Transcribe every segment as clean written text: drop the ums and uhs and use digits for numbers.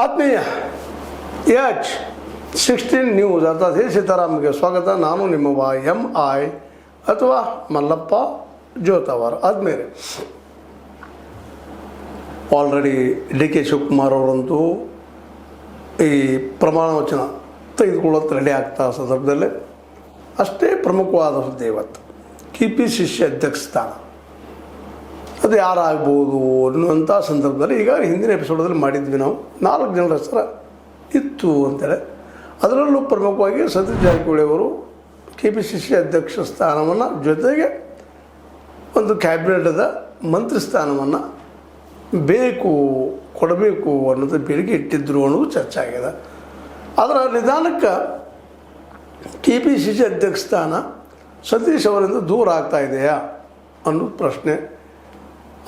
ಆತ್ಮೀಯ H16 news ಅರ್ಥಾತ್ ಹೇ ಸೀತಾರಾಮ್ಗೆ ಸ್ವಾಗತ. ನಾನು ನಿಮ್ಮ MI ಅಥವಾ ಮಲ್ಲಪ್ಪ ಜೋತವಾರ. ಆದಮೇಲೆ ಆಲ್ರೆಡಿ DK ಶಿವಕುಮಾರ್ ಅವರಂತೂ ಈ ಪ್ರಮಾಣ ವಚನ ತೆಗೆದುಕೊಳ್ಳೋದು ರೆಡಿ ಆಗ್ತಾ ಸಂದರ್ಭದಲ್ಲಿ ಅಷ್ಟೇ ಪ್ರಮುಖವಾದ ಹುದ್ದೆ ಇವತ್ತು KPCC ಅಧ್ಯಕ್ಷ ಸ್ಥಾನ. ಅದು ಯಾರಾಗ್ಬೋದು ಅನ್ನುವಂಥ ಸಂದರ್ಭದಲ್ಲಿ ಈಗ ಹಿಂದಿನ ಎಪಿಸೋಡಲ್ಲಿ ಮಾಡಿದ್ವಿ ನಾವು 4 ಜನರ ಹೆಸರು ಇತ್ತು ಅಂತೇಳಿ. ಅದರಲ್ಲೂ ಪ್ರಮುಖವಾಗಿ ಸತೀಶ್ ಜಾರಕಿಹೊಳಿ ಅವರು KPCC ಅಧ್ಯಕ್ಷ ಸ್ಥಾನವನ್ನು ಜೊತೆಗೆ ಒಂದು ಕ್ಯಾಬಿನೆಟದ ಮಂತ್ರಿ ಸ್ಥಾನವನ್ನು ಕೊಡಬೇಕು ಅನ್ನೋದು ಬೇಡಿಕೆ ಇಟ್ಟಿದ್ದರು ಅನ್ನೋದು ಚರ್ಚೆ ಆಗಿದೆ. ಅದರ ನಿಧಾನಕ್ಕೆ KPCC ಅಧ್ಯಕ್ಷ ಸ್ಥಾನ ಸತೀಶ್ ಅವರಿಂದ ದೂರ ಆಗ್ತಾ ಇದೆಯಾ ಅನ್ನೋದು ಪ್ರಶ್ನೆ.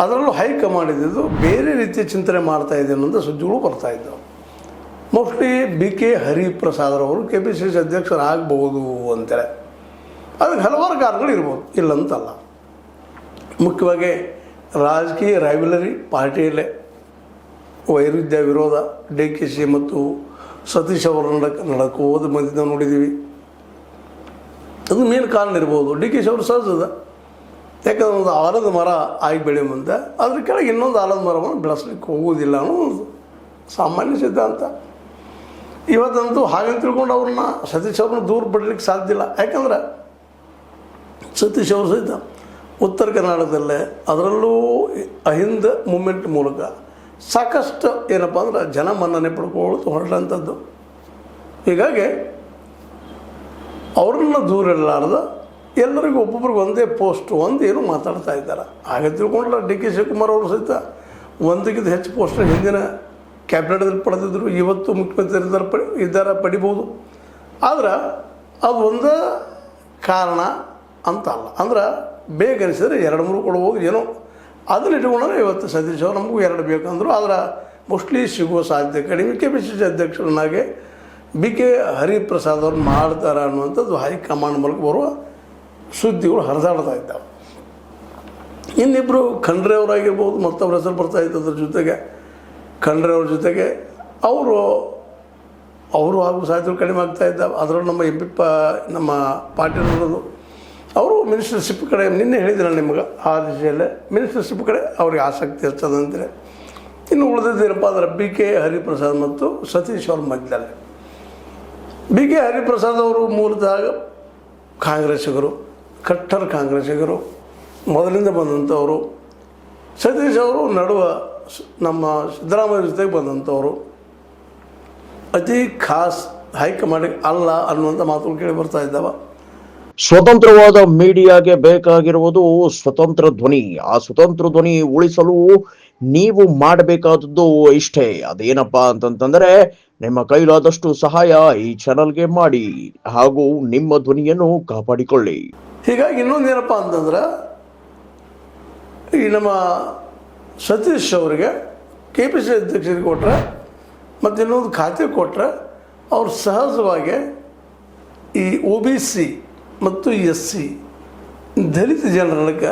ಅದರಲ್ಲೂ ಹೈಕಮಾಂಡ್ ಇದ್ದಿದ್ದು ಬೇರೆ ರೀತಿಯ ಚಿಂತನೆ ಮಾಡ್ತಾ ಇದೆ ಅನ್ನೋದು ಸುದ್ದಿಗಳು ಬರ್ತಾ ಇದ್ದವು. ಮೋಸ್ಟ್ಲಿ BK ಹರಿಪ್ರಸಾದರವರು KPCC ಅಧ್ಯಕ್ಷರಾಗಬಹುದು ಅಂತೇಳಿ. ಅದಕ್ಕೆ ಹಲವಾರು ಕಾರಣಗಳು ಇರ್ಬೋದು, ಇಲ್ಲಂತಲ್ಲ. ಮುಖ್ಯವಾಗಿ ರಾಜಕೀಯ ರೈವಲರಿ ಪಾರ್ಟಿಯಲ್ಲೇ ವೈರುಧ್ಯ ವಿರೋಧ DKC ಮತ್ತು ಸತೀಶ್ ಅವರ ನಡಕೋದು ಮಂದಿ ನಾವು ನೋಡಿದ್ದೀವಿ. ಅದು ಮೇನ್ ಕಾರಣ ಇರ್ಬೋದು. DKC ಅವರು ಸಹಜದ, ಯಾಕಂದ್ರೆ ಒಂದು ಆಲದ ಮರ ಆಗಿ ಬೆಳೆಯೋ ಮುಂದೆ ಅದ್ರ ಕೆಳಗೆ ಇನ್ನೊಂದು ಆಲದ ಮರವನ್ನು ಬೆಳೆಸ್ಲಿಕ್ಕೆ ಹೋಗೋದಿಲ್ಲ ಅನ್ನೋದು ಸಾಮಾನ್ಯ ಸಿದ್ಧಾಂತ. ಇವತ್ತಂತೂ ಹಾಗಂತ ತಿಳ್ಕೊಂಡು ಅವ್ರನ್ನ ಸತೀಶ್ ಅವ್ರನ್ನ ದೂರ ಬಿಡಲಿಕ್ಕೆ ಸಾಧ್ಯ ಇಲ್ಲ. ಯಾಕಂದ್ರೆ ಸತೀಶ್ ಅವರು ಸಹಿತ ಉತ್ತರ ಕರ್ನಾಟಕದಲ್ಲೇ ಅದರಲ್ಲೂ ಅಹಿಂದ ಮೂಮೆಂಟ್ ಮೂಲಕ ಸಾಕಷ್ಟು ಏನಪ್ಪ ಅಂದ್ರೆ ಜನ ಮನ್ನಣೆ ಪಡ್ಕೊಳ್ಳೋದು ಹೊರಟಂಥದ್ದು. ಹೀಗಾಗಿ ಅವ್ರನ್ನ ದೂರ ಇರಲಾರ್ದ ಎಲ್ಲರಿಗೂ ಒಬ್ಬೊಬ್ರಿಗೆ ಒಂದೇ ಪೋಸ್ಟ್ ಏನು ಮಾತಾಡ್ತಾ ಇದ್ದಾರೆ. ಹಾಗೆ ತಿಳ್ಕೊಂಡ್ರೆ DK ಶಿವಕುಮಾರ್ ಅವರು ಸಹಿತ ಒಂದಕ್ಕಿಂತ ಹೆಚ್ಚು ಪೋಸ್ಟ್ ಹಿಂದಿನ ಕ್ಯಾಬಿನೆಟ್ದಲ್ಲಿ ಪಡೆದಿದ್ದರು. ಇವತ್ತು ಮುಖ್ಯಮಂತ್ರಿ ಪಡಿಬೋದು. ಆದ್ರೆ ಅದು ಒಂದು ಕಾರಣ ಅಂತ ಅಲ್ಲ. ಅಂದ್ರೆ ಬೇಗ ಅನಿಸಿದ್ರೆ 2-3 ಕೊಡ್ಬೋದು ಏನೋ. ಅದನ್ನ ಇಟ್ಕೊಂಡ್ರೆ ಇವತ್ತು ಸತೀಶ್ ಅವರು ನಮಗೂ 2 ಬೇಕಂದ್ರು. ಆದರೆ ಮೋಸ್ಟ್ಲಿ ಸಿಗುವ ಸಾಧ್ಯತೆ ಕಡಿಮೆ. KPCC ಅಧ್ಯಕ್ಷರನ್ನಾಗೆ BK ಹರಿಪ್ರಸಾದ್ ಅವ್ರು ಮಾಡ್ತಾರೆ ಅನ್ನುವಂಥದ್ದು ಹೈಕಮಾಂಡ್ ಮೂಲಕ ಬರುವ ಸುದ್ದಿಗಳು ಹರಿದಾಡ್ತಾ ಇದ್ದಾವೆ. ಇನ್ನಿಬ್ಬರು ಖಂಡ್ರೆ ಅವರಾಗಿರ್ಬೋದು, ಮತ್ತವ್ರ ಹೆಸರು ಬರ್ತಾ ಇತ್ತು. ಅದ್ರ ಜೊತೆಗೆ ಖಂಡ್ರೆ ಅವ್ರ ಜೊತೆಗೆ ಅವರು ಹಾಗೂ ಸಾಧ್ಯತೆಗಳು ಕಡಿಮೆ ಆಗ್ತಾ ಇದ್ದಾವೆ. ಅದರಲ್ಲೂ ನಮ್ಮ MP ನಮ್ಮ ಪಾಟೀಲ್ ಅವರು ಮಿನಿಸ್ಟರ್ಶಿಪ್ ಕಡೆ ನಿನ್ನೆ ಹೇಳಿದ್ರು ನಿಮಗೆ ಆ ದಿಶೆಯಲ್ಲೇ ಮಿನಿಸ್ಟರ್ಶಿಪ್ ಕಡೆ ಅವ್ರಿಗೆ ಆಸಕ್ತಿ ಹೆಚ್ಚದಂತೇಳಿ. ಇನ್ನು ಉಳಿದಿದ್ದೇನಪ್ಪ ಅಂದರೆ BK ಹರಿಪ್ರಸಾದ್ ಮತ್ತು ಸತೀಶ್ ಅವ್ರ ಮಧ್ಯದಲ್ಲಿ. BK ಹರಿಪ್ರಸಾದ್ ಅವರು ಮೂಲತಃ ಕಾಂಗ್ರೆಸ್ಸಿಗರು, ಕಟ್ಟರ್ ಕಾಂಗ್ರೆಸ್ಸಿಗರು ಮೊದಲಿಂದ ಬಂದಂಥವರು. ಸತೀಶ್ ಅವರು ನಡುವ ನಮ್ಮ ಸಿದ್ದರಾಮಯ್ಯ ಜೊತೆಗೆ ಬಂದಂಥವರು. ಅತಿ ಖಾಸ್ ಹೈಕಮಾಂಡಿಗೆ ಅಲ್ಲ ಅನ್ನುವಂಥ ಮಾತುಗಳು ಕೇಳಿ ಬರ್ತಾ ಇದ್ದಾವೆ. ಸ್ವತಂತ್ರವಾದ ಮೀಡಿಯಾಗೆ ಬೇಕಾಗಿರುವುದು ಸ್ವತಂತ್ರ ಧ್ವನಿ. ಆ ಸ್ವತಂತ್ರ ಧ್ವನಿ ಉಳಿಸಲು ನೀವು ಮಾಡಬೇಕಾದದ್ದು ಇಷ್ಟೇ. ಅದೇನಪ್ಪಾ ಅಂತಂತಂದ್ರೆ ನಿಮ್ಮ ಕೈಲಾದಷ್ಟು ಸಹಾಯ ಈ ಚಾನಲ್ಗೆ ಮಾಡಿ ಹಾಗೂ ನಿಮ್ಮ ಧ್ವನಿಯನ್ನು ಕಾಪಾಡಿಕೊಳ್ಳಿ. ಹೀಗಾಗಿ ಇನ್ನೊಂದೇನಪ್ಪ ಅಂತಂದ್ರೆ ಈ ನಮ್ಮ ಸತೀಶ್ ಅವರಿಗೆ KPCC ಅಧ್ಯಕ್ಷರಿಗೆ ಕೊಟ್ಟರೆ ಮತ್ತು ಇನ್ನೊಂದು ಖಾತೆ ಕೊಟ್ಟರೆ ಅವ್ರು ಸಹಜವಾಗಿ ಈ OBC ಮತ್ತು SC ದಲಿತ ಜನರಿಗೆ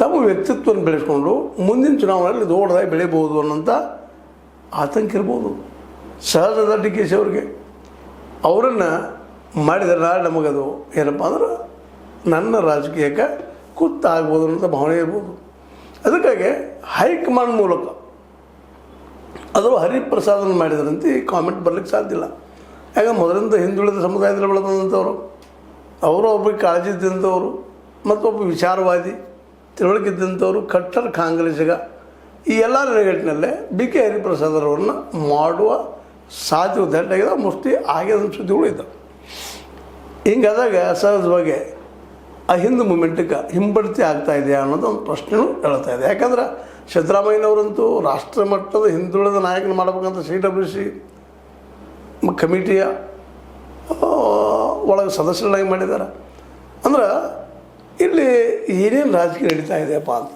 ತಮ್ಮ ವ್ಯಕ್ತಿತ್ವವನ್ನು ಬೆಳೆಸ್ಕೊಂಡು ಮುಂದಿನ ಚುನಾವಣೆಯಲ್ಲಿ ದೊಡ್ಡದಾಗಿ ಬೆಳೀಬೋದು ಅನ್ನೋಂಥ ಆತಂಕ ಇರ್ಬೋದು ಸಹಜದ DKC ಅವ್ರಿಗೆ. ಅವರನ್ನು ಮಾಡಿದರೆ ನಾಳೆ ನಮಗದು ಏನಪ್ಪ ಅಂದ್ರೆ ನನ್ನ ರಾಜಕೀಯಕ್ಕೆ ಕುತ್ತಾಗ್ಬೋದು ಅನ್ನೋಂಥ ಭಾವನೆ ಇರ್ಬೋದು. ಅದಕ್ಕಾಗಿ ಹೈಕಮಾಂಡ್ ಮೂಲಕ ಅದು ಹರಿಪ್ರಸಾದನ ಮಾಡಿದ್ರಂತೆ ಈ ಕಾಮೆಂಟ್ ಬರಲಿಕ್ಕೆ ಸಾಧ್ಯ ಇಲ್ಲ. ಯಾಕಂದ್ರೆ ಮೊದಲಿಂದ ಹಿಂದುಳಿದ ಸಮುದಾಯದಲ್ಲಿ ಬೆಳೆದಂಥವ್ರು, ಅವರು ಅವ್ರ ಬಗ್ಗೆ ಕಾಳಜಿ ಇದ್ದಂಥವ್ರು, ಮತ್ತೊಬ್ಬ ವಿಚಾರವಾದಿ ತಿಳುವಳಿಕೆ ಇದ್ದಂಥವ್ರು, ಕಟ್ಟರ್ ಕಾಂಗ್ರೆಸ್ಸಿಗ. ಈ ಎಲ್ಲ ನೆಲೆಗಟ್ಟಿನಲ್ಲೇ BK ಹರಿಪ್ರಸಾದರವ್ರನ್ನ ಮಾಡುವ ಸಾಧ್ಯತೆ ದಟ್ಟಾಗಿದೆ. ಮೋಸ್ಟ್ಲಿ ಆಗ್ಯದ ಸುದ್ದಿಗಳು ಇದ್ದಾವೆ. ಹಿಂಗಾದಾಗ ಸಹಜವಾಗಿ ಆ ಹಿಂದೂ ಮೂಮೆಂಟಿಗೆ ಹಿಂಬಡ್ತಿ ಆಗ್ತಾ ಇದೆಯಾ ಅನ್ನೋದು ಒಂದು ಪ್ರಶ್ನೆನೂ ಹೇಳ್ತಾ ಇದೆ. ಯಾಕಂದ್ರೆ ಸಿದ್ದರಾಮಯ್ಯನವರಂತೂ ರಾಷ್ಟ್ರ ಮಟ್ಟದ ಹಿಂದುಳಿದ ನಾಯಕನ ಮಾಡಬೇಕಂತ CWC ಕಮಿಟಿಯ ಒಳಗೆ ಸದಸ್ಯರಾಗಿ ಮಾಡಿದ್ದಾರೆ. ಅಂದ್ರೆ ಇಲ್ಲಿ ಏನೇನು ರಾಜಕೀಯ ನಡೀತಾ ಇದೆಯಪ್ಪ ಅಂತ,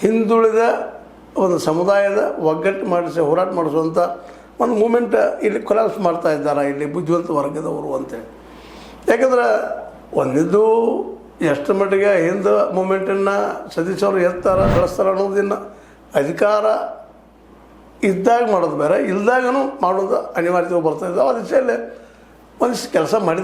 ಹಿಂದುಳಿದ ಒಂದು ಸಮುದಾಯದ ಒಗ್ಗಟ್ಟು ಹೋರಾಟ ಮಾಡಿಸುವಂಥ ಒಂದು ಮೂಮೆಂಟ್ ಇಲ್ಲಿ ಕೊಲಾಪ್ಸ್ ಮಾಡ್ತಾ ಇದ್ದಾರೆ ಇಲ್ಲಿ ಬುದ್ಧಿವಂತ ವರ್ಗದವರು ಅಂತೇಳಿ. ಯಾಕಂದ್ರೆ ಒಂದಿದ್ದು ಎಷ್ಟು ಮಟ್ಟಿಗೆ ಹಿಂದೆ ಮೂಮೆಂಟನ್ನು ಸತೀಶ್ ಅವರು ಎತ್ತಾರೆ ಬೆಳೆಸ್ತಾರೆ ಅನ್ನೋದನ್ನು ಅಧಿಕಾರ ಇದ್ದಾಗ ಮಾಡೋದು ಬೇರೆ, ಇಲ್ದಾಗೂ ಮಾಡೋದು ಅನಿವಾರ್ಯತೆ ಬರ್ತಾ ಇದ್ದಾವೆ. ಆ ದಿಶೆಯಲ್ಲೇ ಒಂದಿಷ್ಟು ಕೆಲಸ ಮಾಡಿದ